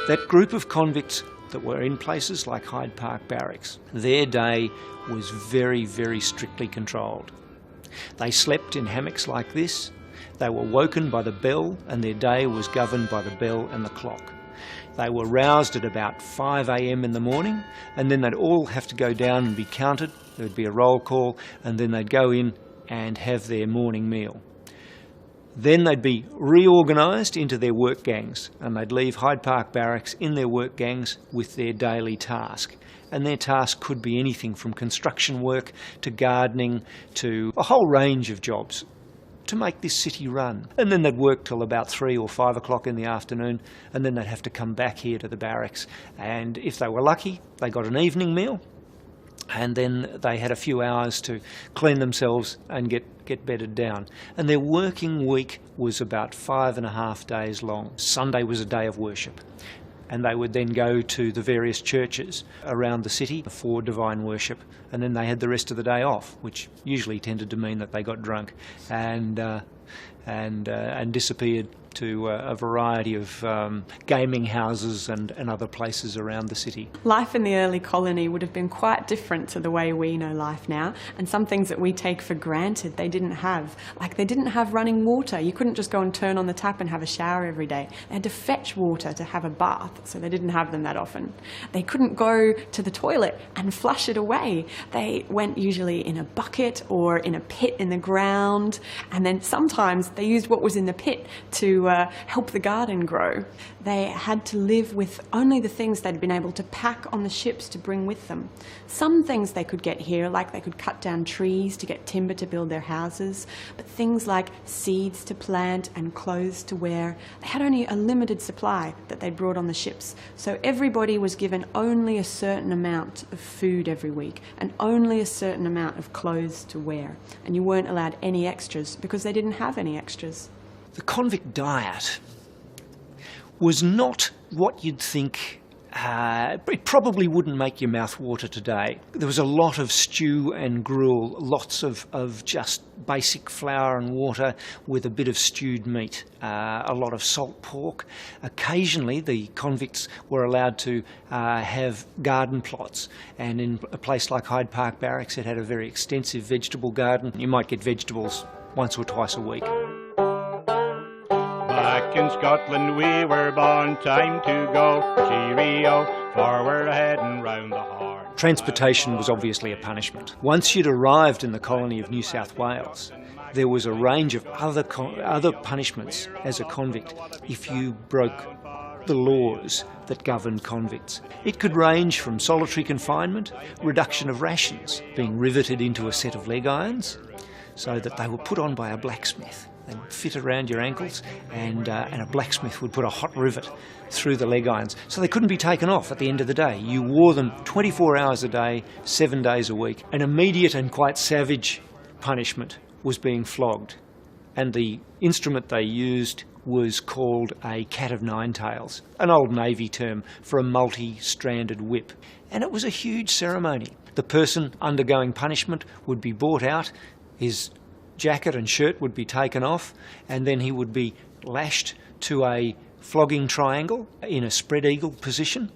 That group of convicts that were in places like Hyde Park Barracks, their day was very, very strictly controlled. They slept in hammocks like this. They were woken by the bell, and their day was governed by the bell and the clock. They were roused at about 5 a.m. in the morning, and then they'd all have to go down and be counted. There would be a roll call, and then they'd go in and have their morning meal. Then they'd be reorganised into their work gangs, and they'd leave Hyde Park Barracks in their work gangs with their daily task. And their task could be anything from construction work to gardening to a whole range of jobs to make this city run. And then they'd work till about 3 or 5 o'clock in the afternoon, and then they'd have to come back here to the barracks. And if they were lucky, they got an evening meal, and then they had a few hours to clean themselves and get bedded down. And their working week was about 5.5 days long. Sunday was a day of worship, and they would then go to the various churches around the city for divine worship, and then they had the rest of the day off, which usually tended to mean that they got drunk and disappeared to a variety of gaming houses and other places around the city. Life in the early colony would have been quite different to the way we know life now, and some things that we take for granted they didn't have. Like they didn't have running water. You couldn't just go and turn on the tap and have a shower every day. They had to fetch water to have a bath, so they didn't have them that often. They couldn't go to the toilet and flush it away. They went usually in a bucket or in a pit in the ground, and then sometimes they used what was in the pit to help the garden grow. They had to live with only the things they'd been able to pack on the ships to bring with them. Some things they could get here, like they could cut down trees to get timber to build their houses, but things like seeds to plant and clothes to wear, they had only a limited supply that they'd brought on the ships. So everybody was given only a certain amount of food every week and only a certain amount of clothes to wear. And you weren't allowed any extras because they didn't have any extras. The convict diet was not what you'd think. It probably wouldn't make your mouth water today. There was a lot of stew and gruel, lots of just basic flour and water with a bit of stewed meat, a lot of salt pork. Occasionally the convicts were allowed to have garden plots, and in a place like Hyde Park Barracks it had a very extensive vegetable garden. You might get vegetables once or twice a week. Back in Scotland we were born, time to go, cheerio, for we're heading round the Horn. Transportation was obviously a punishment. Once you'd arrived in the colony of New South Wales, there was a range of other punishments as a convict if you broke the laws that governed convicts. It could range from solitary confinement, reduction of rations, being riveted into a set of leg irons so that they were put on by a blacksmith. They would fit around your ankles, and a blacksmith would put a hot rivet through the leg irons, so they couldn't be taken off at the end of the day. You wore them 24 hours a day, 7 days a week. An immediate and quite savage punishment was being flogged, and the instrument they used was called a cat of nine tails, an old Navy term for a multi-stranded whip. And it was a huge ceremony. The person undergoing punishment would be brought out, his jacket and shirt would be taken off, and then he would be lashed to a flogging triangle in a spread eagle position,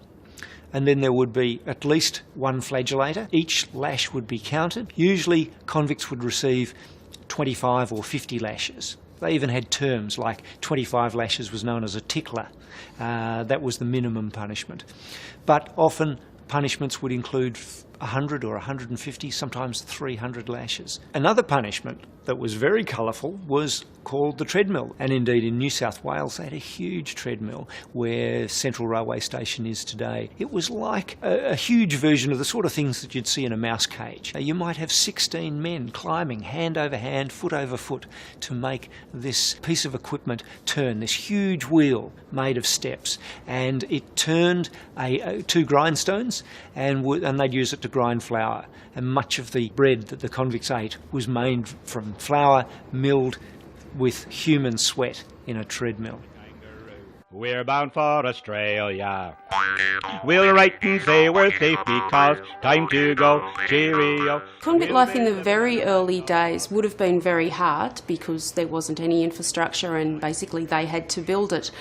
and then there would be at least one flagellator. Each lash would be counted. Usually convicts would receive 25 or 50 lashes. They even had terms like 25 lashes was known as a tickler. That was the minimum punishment. But often punishments would include 100 or 150, sometimes 300 lashes. Another punishment that was very colourful was called the treadmill. And indeed in New South Wales they had a huge treadmill where Central Railway Station is today. It was like a huge version of the sort of things that you'd see in a mouse cage. You might have 16 men climbing hand over hand, foot over foot to make this piece of equipment turn, this huge wheel made of steps. And it turned two grindstones, and they'd use it to grind flour. And much of the bread that the convicts ate was made from flour milled with human sweat in a treadmill. We're bound for Australia. We'll write and say we're safe because time to go, cheerio. Convict life in the very early days would have been very hard because there wasn't any infrastructure and basically they had to build it.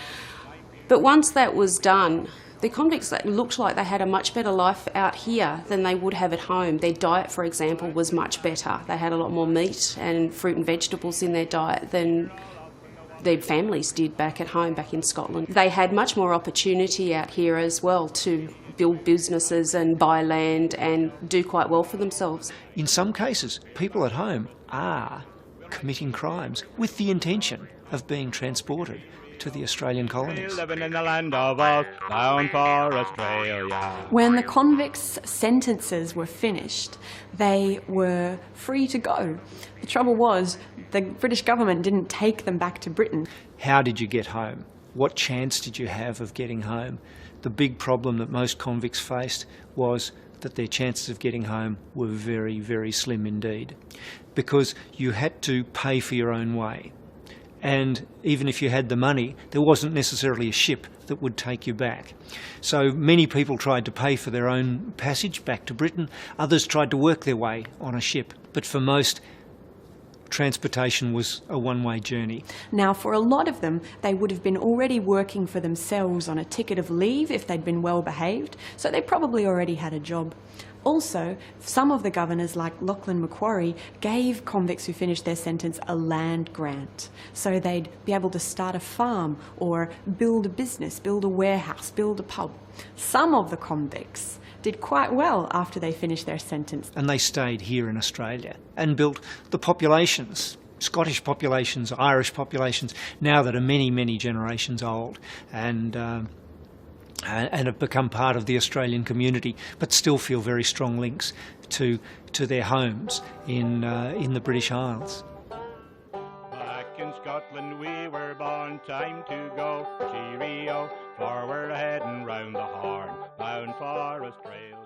But once that was done, the convicts that looked like they had a much better life out here than they would have at home. Their diet, for example, was much better. They had a lot more meat and fruit and vegetables in their diet than their families did back at home, back in Scotland. They had much more opportunity out here as well to build businesses and buy land and do quite well for themselves. In some cases, people at home are committing crimes with the intention of being transported to the Australian colonies. Living in the land of Oz, bound for Australia. When the convicts' sentences were finished, they were free to go. The trouble was, the British government didn't take them back to Britain. How did you get home? What chance did you have of getting home? The big problem that most convicts faced was that their chances of getting home were very, very slim indeed, because you had to pay for your own way. And even if you had the money, there wasn't necessarily a ship that would take you back. So many people tried to pay for their own passage back to Britain. Others tried to work their way on a ship. But for most, transportation was a one-way journey. Now, for a lot of them, they would have been already working for themselves on a ticket of leave if they'd been well behaved, so they probably already had a job. Also, some of the governors, like Lachlan Macquarie, gave convicts who finished their sentence a land grant. So they'd be able to start a farm or build a business, build a warehouse, build a pub. Some of the convicts did quite well after they finished their sentence. And they stayed here in Australia and built the populations, Scottish populations, Irish populations, now that are many, many generations old, and have become part of the Australian community, but still feel very strong links to their homes in the British Isles. Back in Scotland we were born, time to go, cheerio, for we're heading round the Horn, bound for Australia.